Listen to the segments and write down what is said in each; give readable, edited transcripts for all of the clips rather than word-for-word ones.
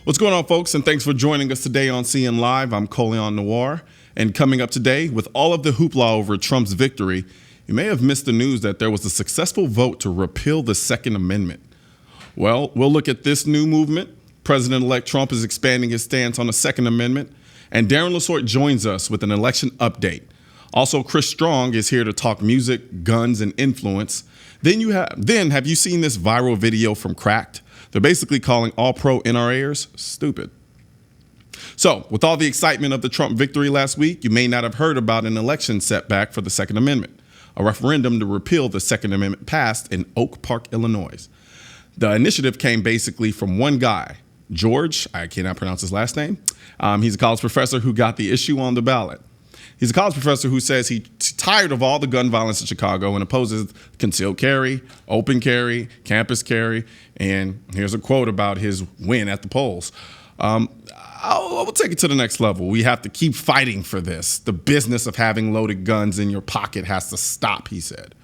What's going on, folks? And thanks for joining us today on CN Live. I'm Colion Noir. And coming up today, with all of the hoopla over Trump's victory, you may have missed the news that there was a successful vote to repeal the Second Amendment. Well, we'll look at this new movement. President-elect Trump is expanding his stance on the Second Amendment. And Darren Lasort joins us with an election update. Also, Chris Strong is here to talk music, guns, and influence. Then have you seen this viral video from Cracked? They're basically calling all pro NRAers stupid. So, with all the excitement of the Trump victory last week, you may not have heard about an election setback for the Second Amendment. A referendum to repeal the Second Amendment passed in Oak Park, Illinois. The initiative came basically from one guy, George, I cannot pronounce his last name. He's a college professor who got the issue on the ballot. He's a college professor who says he's tired of all the gun violence in Chicago and opposes concealed carry, open carry, campus carry. And here's a quote about his win at the polls. I will take it to the next level. We have to keep fighting for this. The business of having loaded guns in your pocket has to stop, he said.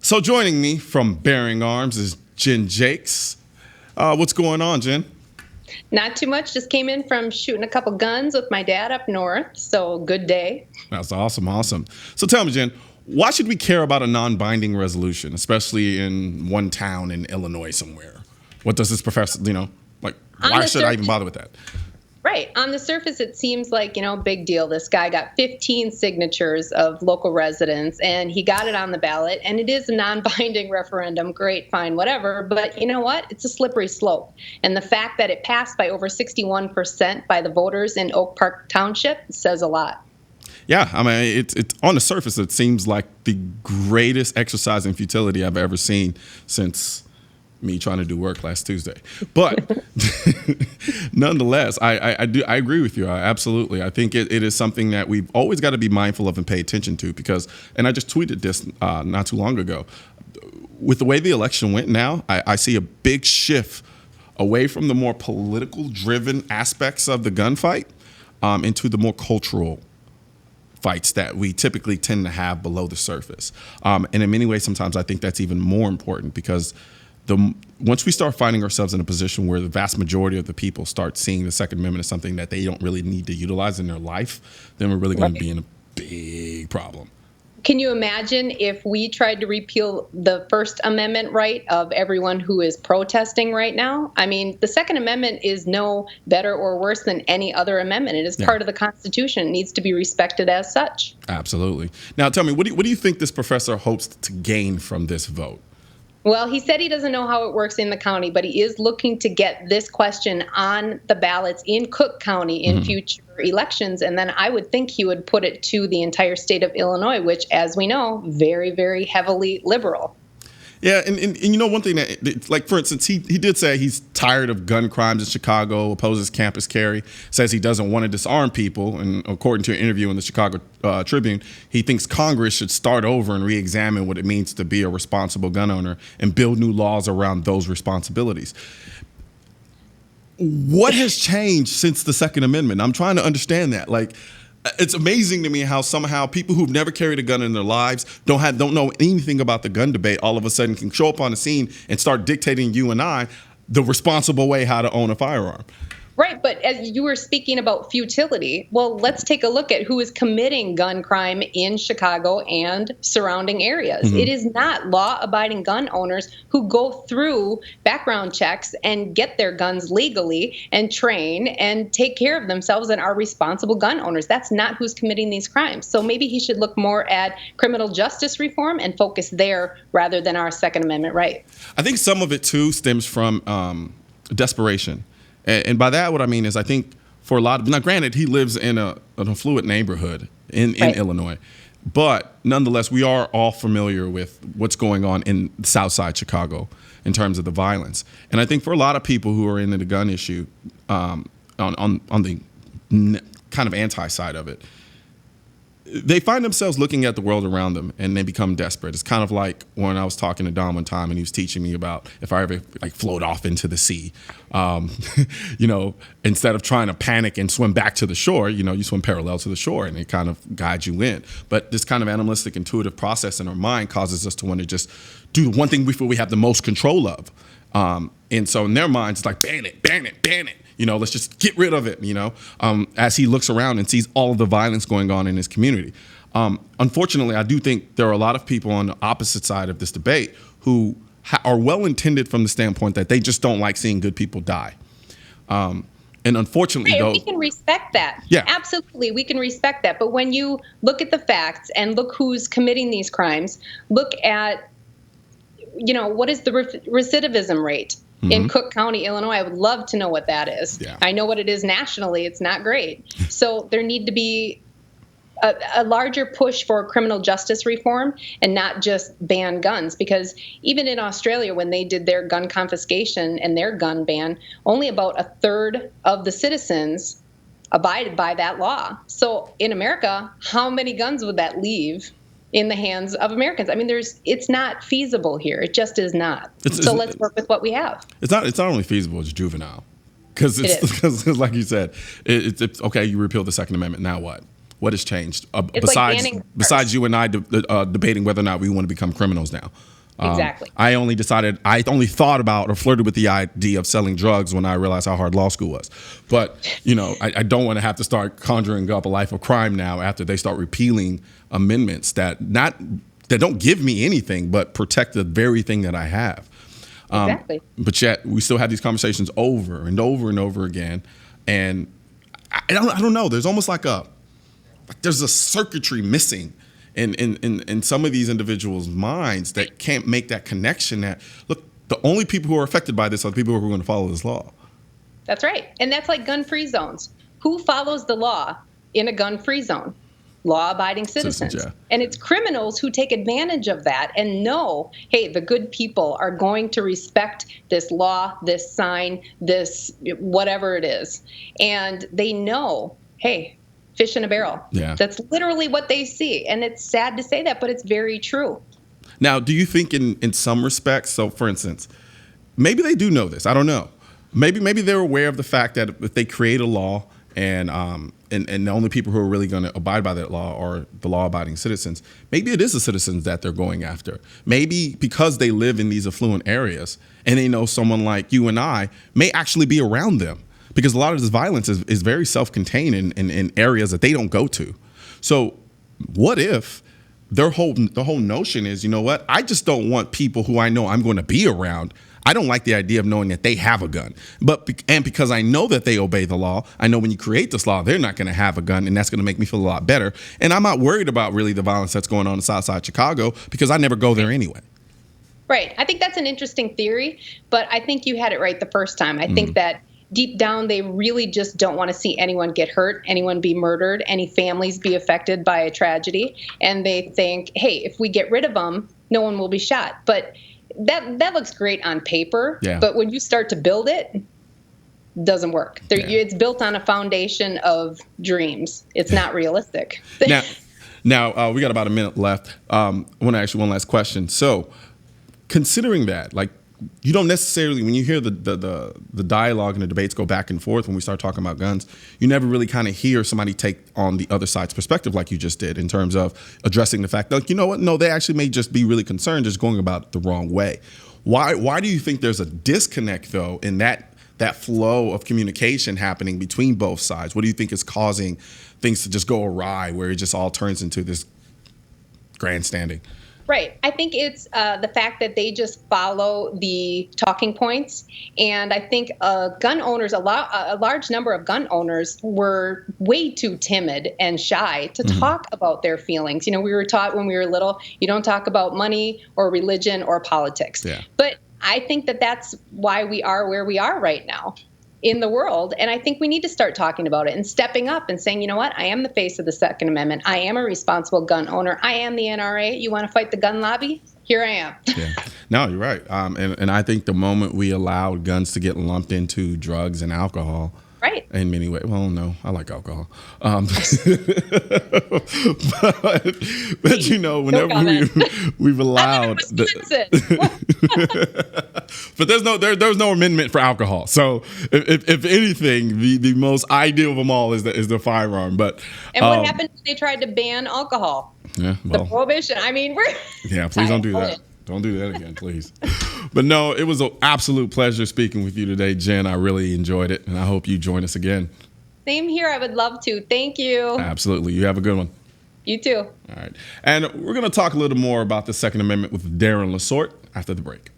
So joining me from bearing arms is Jenn Jacques. What's going on, Jen? Not too much. Just came in from shooting a couple guns with my dad up north. So good day. That's awesome. So tell me, Jen, why should we care about a non-binding resolution, especially in one town in Illinois somewhere? What does this professor, why should I even bother with that? Right. On the surface, it seems like, big deal. This guy got 15 signatures of local residents and he got it on the ballot. And it is a non-binding referendum. Great, fine, whatever. But you know what? It's a slippery slope. And the fact that it passed by over 61% by the voters in Oak Park Township says a lot. Yeah, I mean, it's on the surface, it seems like the greatest exercise in futility I've ever seen since me trying to do work last Tuesday. But nonetheless, I agree with you. Absolutely. I think it is something that we've always got to be mindful of and pay attention to because, and I just tweeted this not too long ago, with the way the election went now, I see a big shift away from the more political driven aspects of the gunfight into the more cultural fights that we typically tend to have below the surface. And in many ways, sometimes I think that's even more important because once we start finding ourselves in a position where the vast majority of the people start seeing the Second Amendment as something that they don't really need to utilize in their life, then we're really going to be in a big problem. Can you imagine if we tried to repeal the First Amendment right of everyone who is protesting right now? I mean, the Second Amendment is no better or worse than any other amendment. It is part of the Constitution. It needs to be respected as such. Absolutely. Now, tell me, what do you think this professor hopes to gain from this vote? Well, he said he doesn't know how it works in the county, but he is looking to get this question on the ballots in Cook County in future elections. And then I would think he would put it to the entire state of Illinois, which, as we know, very, very heavily liberal. Yeah, and one thing that, like, for instance, he did say he's tired of gun crimes in Chicago, opposes campus carry, says he doesn't want to disarm people. And according to an interview in the Chicago Tribune, he thinks Congress should start over and re-examine what it means to be a responsible gun owner and build new laws around those responsibilities. What has changed since the Second Amendment? I'm trying to understand that. It's amazing to me how somehow people who've never carried a gun in their lives, don't know anything about the gun debate, all of a sudden can show up on the scene and start dictating you and I the responsible way how to own a firearm. Right, but as you were speaking about futility, well, let's take a look at who is committing gun crime in Chicago and surrounding areas. It is not law-abiding gun owners who go through background checks and get their guns legally and train and take care of themselves and are responsible gun owners. That's not who's committing these crimes. So maybe he should look more at criminal justice reform and focus there rather than our Second Amendment right. I think some of it, too, stems from desperation. And by that, what I mean is I think for a lot of, now granted, he lives in an affluent neighborhood in Illinois, but nonetheless, we are all familiar with what's going on in Southside Chicago in terms of the violence. And I think for a lot of people who are into the gun issue on the kind of anti side of it, they find themselves looking at the world around them and they become desperate. It's kind of like when I was talking to Don one time and he was teaching me about if I ever like float off into the sea, you know, instead of trying to panic and swim back to the shore, you know, you swim parallel to the shore and it kind of guides you in. But this kind of animalistic, intuitive process in our mind causes us to want to just do the one thing we feel we have the most control of. And so in their minds, it's like, ban it, ban it, ban it. You know, let's just get rid of it, you know, as he looks around and sees all of the violence going on in his community. Unfortunately, I do think there are a lot of people on the opposite side of this debate who are well-intended from the standpoint that they just don't like seeing good people die. And unfortunately, though, we can respect that. Yeah. Absolutely, we can respect that. But when you look at the facts and look who's committing these crimes, look at, you know, what is the recidivism rate? In Cook County, Illinois, I would love to know what that is. Yeah. I know what it is nationally. It's not great. So there need to be a larger push for criminal justice reform and not just ban guns. Because even in Australia, when they did their gun confiscation and their gun ban, only about a third of the citizens abided by that law. So in America, how many guns would that leave in the hands of Americans? I mean, it's not feasible here. It just is not. So let's work with what we have. It's not only feasible, it's juvenile. Because like you said, it's okay, you repeal the Second Amendment, now what? What has changed? Besides you and I debating whether or not we want to become criminals now. Exactly. I only thought about or flirted with the idea of selling drugs when I realized how hard law school was. But, you know, I don't want to have to start conjuring up a life of crime now after they start repealing amendments that don't give me anything but protect the very thing that I have. Exactly. But yet we still have these conversations over and over and over again. And I don't know. There's almost like there's a circuitry missing in some of these individuals' minds that can't make that connection that, look, the only people who are affected by this are the people who are going to follow this law. That's right. And that's like gun-free zones. Who follows the law in a gun-free zone? Law-abiding citizens. Yeah. And it's criminals who take advantage of that and know, hey, the good people are going to respect this law, this sign, this whatever it is. And they know, hey, fish in a barrel. Yeah. That's literally what they see. And it's sad to say that, but it's very true. Now, do you think in some respects, so for instance, maybe they do know this, I don't know. Maybe they're aware of the fact that if they create a law and the only people who are really going to abide by that law are the law-abiding citizens, maybe it is the citizens that they're going after. Maybe because they live in these affluent areas and they know someone like you and I may actually be around them. Because a lot of this violence is very self-contained in areas that they don't go to. So what if the whole notion is, you know what, I just don't want people who I know I'm going to be around. I don't like the idea of knowing that they have a gun. And because I know that they obey the law, I know when you create this law, they're not going to have a gun, and that's going to make me feel a lot better. And I'm not worried about really the violence that's going on in Southside Chicago because I never go there anyway. Right. I think that's an interesting theory, but I think you had it right the first time. I think that deep down, they really just don't want to see anyone get hurt, anyone be murdered, any families be affected by a tragedy. And they think, hey, if we get rid of them, no one will be shot. But that looks great on paper. Yeah. But when you start to build it, doesn't work. It's built on a foundation of dreams. It's not realistic. Now we got about a minute left. I want to ask you one last question. So considering that, like, you don't necessarily, when you hear the dialogue and the debates go back and forth when we start talking about guns, you never really kind of hear somebody take on the other side's perspective like you just did in terms of addressing the fact that, like, you know what, no, they actually may just be really concerned, just going about it the wrong way. Why do you think there's a disconnect, though, in that flow of communication happening between both sides? What do you think is causing things to just go awry, where it just all turns into this grandstanding? Right. I think it's the fact that they just follow the talking points. And I think gun owners, a large number of gun owners were way too timid and shy to talk about their feelings. You know, we were taught when we were little, you don't talk about money or religion or politics. Yeah. But I think that that's why we are where we are right now in the world. And I think we need to start talking about it and stepping up and saying, you know what, I am the face of the Second Amendment. I am a responsible gun owner. I am the NRA. You want to fight the gun lobby? Here I am. Yeah. No, you're right. And I think the moment we allowed guns to get lumped into drugs and alcohol, Right. In many ways. Well, no, I like alcohol. But you know, whenever we've allowed, but there's no amendment for alcohol. So if anything, the most ideal of them all is the firearm. But what happened when they tried to ban alcohol? Yeah, well, the prohibition. I mean, please don't do that. Don't do that again, please. But no, it was an absolute pleasure speaking with you today, Jen. I really enjoyed it, and I hope you join us again. Same here. I would love to. Thank you. Absolutely. You have a good one. You too. All right. And we're going to talk a little more about the Second Amendment with Darren Lasort after the break.